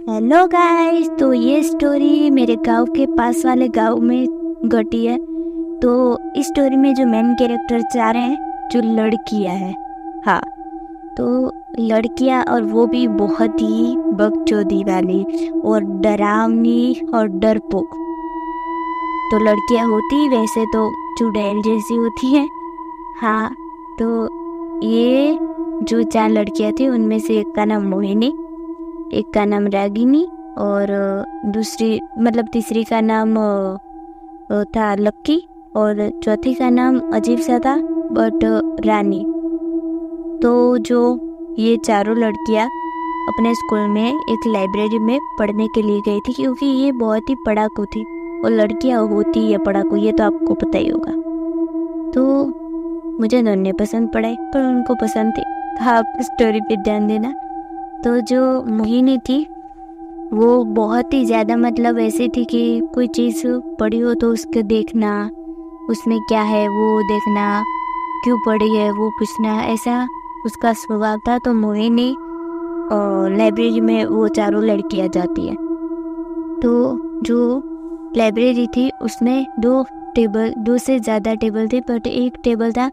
Hello guys, तो ये story मेरे गांव के पास वाले गांव में घटी है। तो इस स्टोरी में जो मेन कैरेक्टर चार हैं, जो लड़कियां हैं। हाँ, तो लड़कियां, और वो भी बहुत ही बकचोदी वाली और डरावनी और डरपोक। तो लड़कियां होती वैसे तो चुड़ैल जैसी होती हैं। हाँ, तो ये जो चार लड़कियां थी उनमें से एक का नाम मोहिनी, एक का नाम रागिनी, और तीसरी का नाम था लक्की, और चौथी का नाम अजीब सा था बट रानी। तो जो ये चारों लड़कियां अपने स्कूल में एक लाइब्रेरी में पढ़ने के लिए गई थी, क्योंकि ये बहुत ही पढ़ाकू थी और लड़कियां होती है पढ़ाकू, ये तो आपको पता ही होगा। तो मुझे दोनों पसंद पड़े पर उनको पसंद थी, तो आप स्टोरी पे ध्यान देना। तो जो मोहिनी थी वो बहुत ही ज़्यादा ऐसी थी कि कोई चीज़ पढ़ी हो तो उसको देखना, उसमें क्या है वो देखना, क्यों पढ़ी है वो पूछना, ऐसा उसका स्वभाव था। तो मोहिनी लाइब्रेरी में वो चारों लड़कियां जाती है। तो जो लाइब्रेरी थी उसमें दो से ज़्यादा टेबल थे, बट एक टेबल था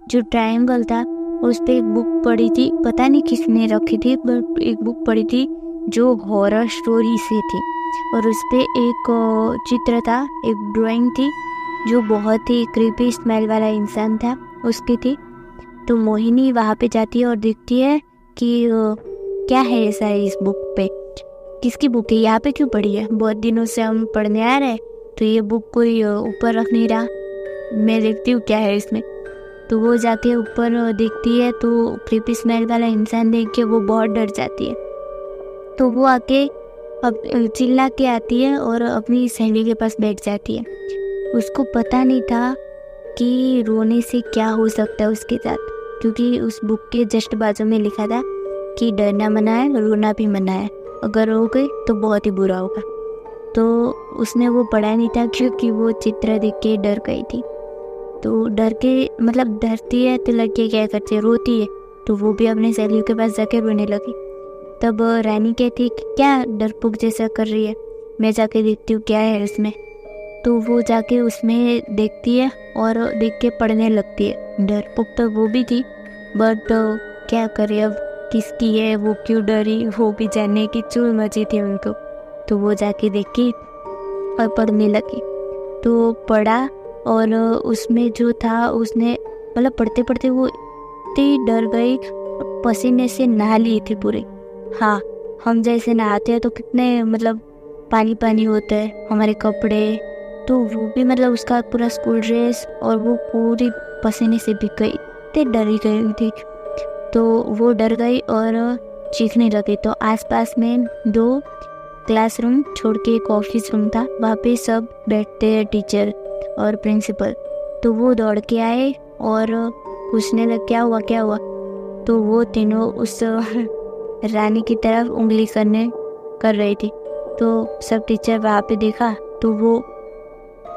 जो ट्रायंगल था, उस पर एक बुक पड़ी थी, पता नहीं किसने रखी थी, बट एक बुक पड़ी थी जो हॉरर स्टोरी से थी, और उस पर एक चित्र था, एक ड्राइंग थी जो बहुत ही क्रीपी स्मेल वाला इंसान था उसकी थी। तो मोहिनी वहाँ पे जाती है और देखती है कि क्या है ऐसा इस बुक पे, किसकी बुक है, यहाँ पे क्यों पड़ी है, बहुत दिनों से हम पढ़ने आ रहे हैं, तो ये बुक कोई ऊपर रख नहीं रहा, मैं देखती हूँ क्या है इसमें। तो वो जाके ऊपर देखती है तो क्रीपी स्मेल वाला इंसान देख के वो बहुत डर जाती है। तो वो आके अब चिल्ला के आती है और अपनी सहेली के पास बैठ जाती है। उसको पता नहीं था कि रोने से क्या हो सकता है उसके साथ, क्योंकि उस बुक के जस्ट बाजू में लिखा था कि डरना मना है, रोना भी मना है, अगर रो गई तो बहुत ही बुरा होगा। तो उसने वो पढ़ा नहीं था, क्योंकि वो चित्र देख के डर गई थी। तो डर के डरती है तो लड़की क्या करती है, रोती है, तो वो भी अपने सहेली के पास जाके रोने लगी। तब रानी कहती कि क्या डरपोक जैसा कर रही है, मैं जाके देखती हूँ क्या है उसमें। तो वो जाके उसमें देखती है और देख के पढ़ने लगती है। डरपोक तो वो भी थी, बट क्या करे अब, किसकी है वो, क्यों डरी, वो भी जानने की चूल मची थी उनको। तो वो जाके देखी और पढ़ने लगी। तो पढ़ा, और उसमें जो था उसने पढ़ते पढ़ते वो इतनी डर गई, पसीने से नहा ली थी पूरी। हाँ, हम जैसे नहाते हैं तो कितने पानी पानी होता है हमारे कपड़े, तो वो भी उसका पूरा स्कूल ड्रेस और वो पूरी पसीने से भीग गई, इतनी डरी गई थी। तो वो डर गई और चीखने लगी। तो आसपास में 2 क्लासरूम छोड़ के एक ऑफिस रूम था, वहाँ पे सब बैठते हैं, टीचर और प्रिंसिपल। तो वो दौड़ के आए और पूछने लगे क्या हुआ क्या हुआ। तो वो तीनों उस रानी की तरफ उंगली कर रही थी। तो सब टीचर वहाँ पे देखा, तो वो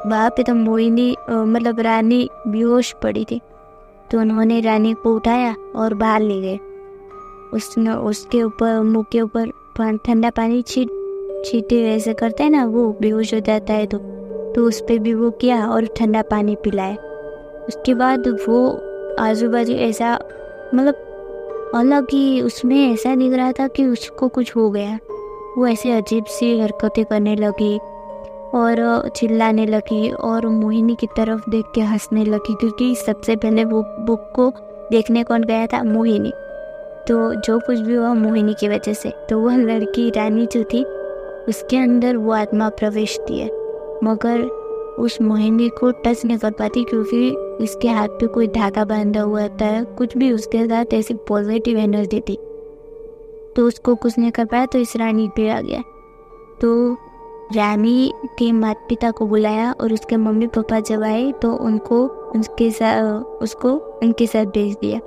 वहाँ पे तो मोहिनी रानी बेहोश पड़ी थी। तो उन्होंने रानी को उठाया और बाहर ले गए। उसने उसके ऊपर, मुँह के ऊपर ठंडा पानी छींटे वैसे करते हैं ना, वो बेहोश हो जाता है तो उस पर भी वो किया और ठंडा पानी पिलाया। उसके बाद वो आजू बाजू ऐसा अलग ही उसमें ऐसा दिख रहा था कि उसको कुछ हो गया। वो ऐसे अजीब सी हरकतें करने लगी और चिल्लाने लगी और मोहिनी की तरफ देख के हंसने लगी, क्योंकि सबसे पहले वो बुक को देखने कौन गया था, मोहिनी। तो जो कुछ भी हुआ मोहिनी की वजह से। तो वह लड़की रानी जो थी उसके अंदर वो आत्मा प्रवेश थी है, मगर उस मोहिनी को टच नहीं कर पाती, क्योंकि उसके हाथ पे कोई धागा बांधा हुआ था, कुछ भी उसके साथ ऐसी पॉजिटिव एनर्जी थी। तो उसको कुछ नहीं कर पाया, तो इस रानी पे आ गया। तो रानी के माता पिता को बुलाया और उसके मम्मी पापा जब आए तो उसको उनके साथ भेज दिया।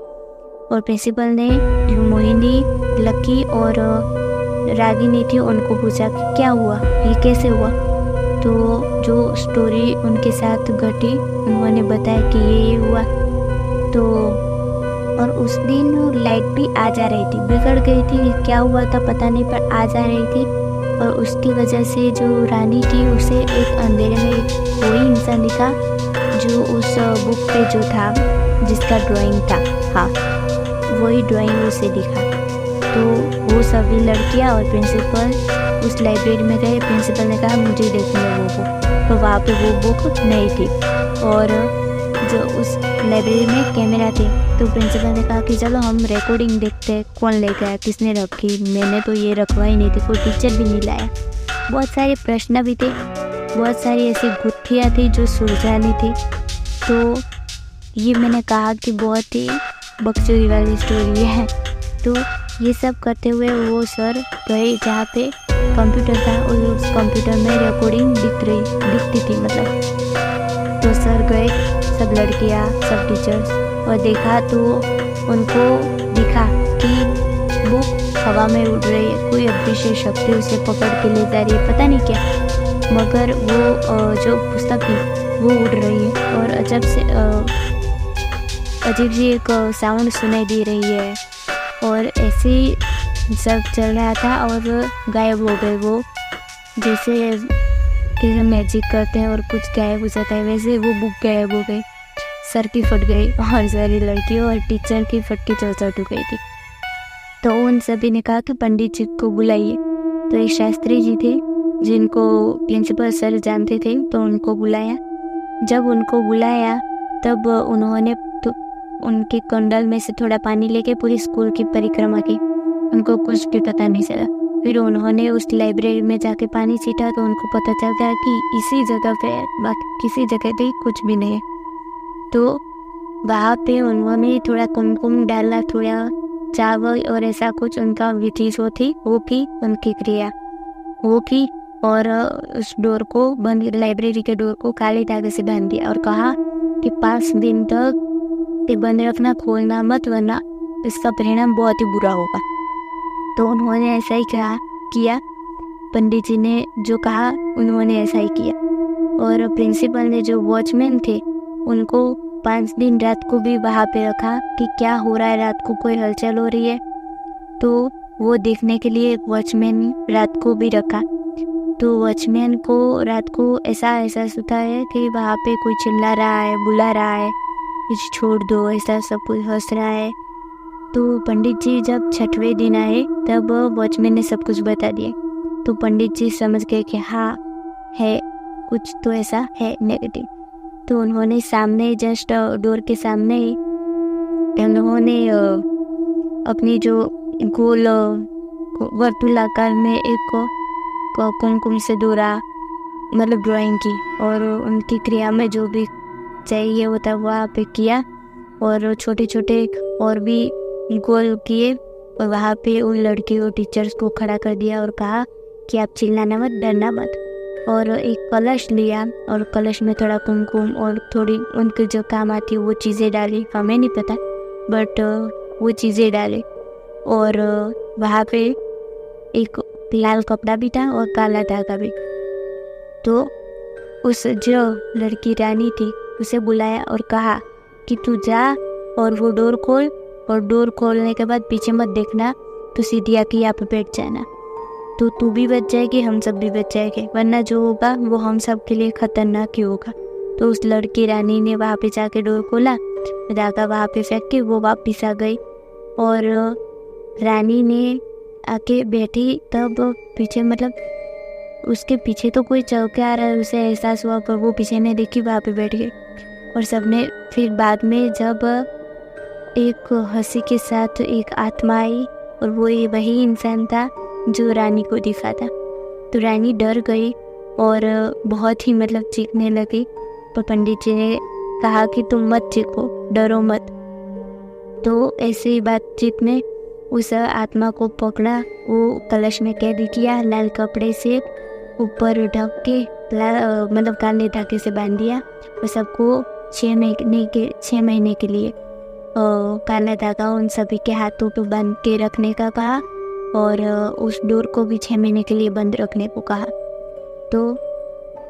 और प्रिंसिपल ने जो मोहिनी, लकी और रागिनी थी उनको पूछा कि क्या हुआ, ये कैसे हुआ। तो जो स्टोरी उनके साथ घटी उन्होंने बताया कि ये हुआ। तो और उस दिन लाइट भी आ जा रही थी, बिगड़ गई थी, क्या हुआ था पता नहीं, पर आ जा रही थी। और उसकी वजह से जो रानी थी उसे एक अंधेरे में वही इंसान दिखा जो उस बुक पे जो था, जिसका ड्राइंग था, हाँ वही ड्राइंग उसे दिखा। तो वो सभी लड़कियां और प्रिंसिपल उस लाइब्रेरी में गए। प्रिंसिपल ने कहा मुझे देखनी है वो बुक, तो वहाँ पे वो बुक नहीं थी और जो उस लाइब्रेरी में कैमरा थे। तो प्रिंसिपल ने कहा कि चलो हम रिकॉर्डिंग देखते हैं, कौन ले गया, किसने रखी, मैंने तो ये रखवाई नहीं थी, कोई टीचर भी नहीं लाया। बहुत सारे प्रश्न भी थे, बहुत सारी ऐसी गुत्थियाँ थी जो सुलझानी थी। तो ये मैंने कहा कि बहुत ही बकचोदी वाली स्टोरी है। तो ये सब करते हुए वो सर गए जहाँ पे कंप्यूटर था और उस कंप्यूटर में रिकॉर्डिंग दिखती थी मतलब। तो सर गए, सब लड़कियाँ, सब टीचर्स, और देखा तो उनको दिखा कि बुक हवा में उड़ रही है, कोई अदृश्य शक्ति उसे पकड़ के ले जा रही है, पता नहीं क्या, मगर वो जो पुस्तक थी वो उड़ रही है और अजीब सी एक साउंड सुनाई दे रही है। और ऐसे ही सब चल रहा था और गायब हो गए वो, जैसे मैजिक करते हैं और कुछ गायब हो जाता है, वैसे वो बुक गायब हो गई। सर की फट गई और सारी लड़कियों और टीचर की फटकी चौचट हो गई थी। तो उन सभी ने कहा कि पंडित जी को बुलाइए। तो एक शास्त्री जी थे जिनको प्रिंसिपल सर जानते थे, तो उनको बुलाया। जब उनको बुलाया तब उन्होंने उनके कुंडल में से थोड़ा पानी लेके पूरी स्कूल की परिक्रमा की। उनको कुछ भी पता नहीं चला। फिर उन्होंने उस लाइब्रेरी में जाके पानी छीटा तो उनको पता चल गया कि इसी जगह पे है, बाकी किसी जगह पे कुछ भी नहीं है। तो वहाँ पे उन्होंने थोड़ा कुमकुम डाला, थोड़ा चावल और ऐसा कुछ उनका विधि जो थी वो की, उनकी क्रिया वो की, और उस डोर को बंद, लाइब्रेरी के डोर को काले धागे से बांध दिया और कहा कि 5 दिन तक बंद रखना, खोलना मत, वरना इसका परिणाम बहुत ही बुरा होगा। तो उन्होंने ऐसा ही किया। पंडित जी ने जो कहा उन्होंने ऐसा ही किया। और प्रिंसिपल ने जो वॉचमैन थे उनको 5 दिन रात को भी वहाँ पे रखा कि क्या हो रहा है, रात को कोई हलचल हो रही है, तो वो देखने के लिए एक वॉचमैन रात को भी रखा। तो वॉचमैन को रात को ऐसा एहसास होता है कि वहाँ पे कोई चिल्ला रहा है, बुला रहा है, कुछ छोड़ दो, ऐसा सब कुछ हंस रहा है। तो पंडित जी जब 6वें दिन आए तब वॉचमैन ने सब कुछ बता दिया। तो पंडित जी समझ गए कि हाँ है, कुछ तो ऐसा है नेगेटिव। तो उन्होंने सामने जस्ट डोर के सामने ही उन्होंने अपनी जो गोल वर्तुलाकार में एक कुमकुम से डोरा मतलब ड्राइंग की और उनकी क्रिया में जो भी चाहिए होता वहाँ पे किया और छोटे छोटे और भी गोल किए और वहाँ पे उन लड़कियों टीचर्स को खड़ा कर दिया और कहा कि आप चिल्लाना मत, डरना मत। और एक कलश लिया और कलश में थोड़ा कुमकुम और थोड़ी उनके जो काम आती वो चीज़ें डाली, हमें नहीं पता बट वो चीज़ें डाले। और वहाँ पे एक लाल कपड़ा भी था और काला धागा भी। तो उस जो लड़की रानी थी उसे बुलाया और कहा कि तू जा और वो डोर खोल, और डोर खोलने के बाद पीछे मत देखना, तो सीधी आके यहाँ पे बैठ जाना, तो तू भी बच जाएगी, हम सब भी बच जाएंगे, वरना जो होगा वो हम सब के लिए खतरनाक ही होगा। तो उस लड़की रानी ने वहाँ पे जाके डोर खोला, धागा वहाँ पे फेंक के वो वापिस आ गई। और रानी ने आके बैठी तब पीछे मतलब उसके पीछे तो कोई चल के आ रहा है, उसे एहसास हुआ, पर वो पीछे नहीं देखी, वहाँ पे बैठ गई। और सबने फिर बाद में जब एक हंसी के साथ एक आत्मा आई और वो वही इंसान था जो रानी को दिखा था। तो रानी डर गई और बहुत ही मतलब चीखने लगी, पर पंडित जी ने कहा कि तुम मत चीखो, डरो मत। तो ऐसे ही बातचीत में उस आत्मा को पकड़ा, वो कलश में कैद किया, लाल कपड़े से ऊपर ढक के मतलब काले धागे से बांध दिया और सबको 6 महीने के लिए काला धागा उन सभी के हाथों पे बांध के रखने का कहा और उस डोर को भी 6 महीने के लिए बंद रखने को कहा। तो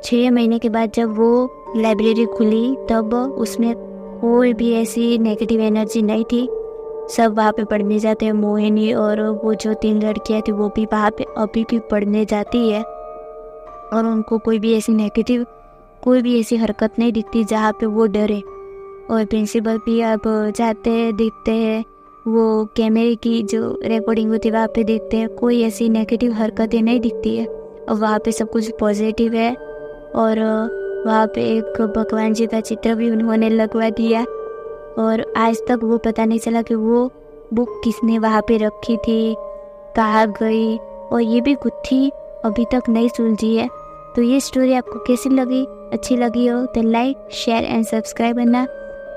6 महीने के बाद जब वो लाइब्रेरी खुली तब उसमें कोई भी ऐसी नेगेटिव एनर्जी नहीं थी, सब वहाँ पे पढ़ने जाते हैं। मोहिनी और वो जो 3 लड़कियाँ थी वो भी वहाँ पे अभी भी पढ़ने जाती है और उनको कोई भी ऐसी नेगेटिव कोई भी ऐसी हरकत नहीं दिखती जहाँ पे वो डरे। और प्रिंसिपल भी अब जाते हैं, देखते हैं, वो कैमरे की जो रिकॉर्डिंग होती है वहाँ पे देखते हैं, कोई ऐसी नेगेटिव हरकतें नहीं दिखती है और वहाँ पे सब कुछ पॉजिटिव है। और वहाँ पे एक भगवान जी का चित्र भी उन्होंने लगवा दिया और आज तक वो पता नहीं चला कि वो बुक किसने वहाँ पे रखी थी, कहाँ गई, और ये भी गुत्थी अभी तक नहीं सुलझी है। तो ये स्टोरी आपको कैसी लगी? अच्छी लगी हो तो लाइक, शेयर एंड सब्सक्राइब करना,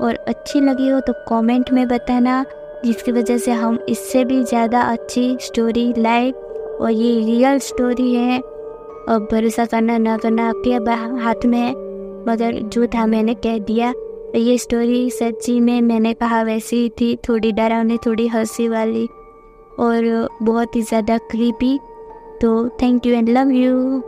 और अच्छी लगी हो तो कमेंट में बताना, जिसकी वजह से हम इससे भी ज़्यादा अच्छी स्टोरी लाइव, और ये रियल स्टोरी है और भरोसा करना ना करना आपके हाथ में है, मगर जो था मैंने कह दिया। तो ये स्टोरी सच्ची में मैंने कहा वैसी ही थी, थोड़ी डरावनी, थोड़ी हंसी वाली और बहुत ही ज़्यादा क्रीपी। तो thank you and love you.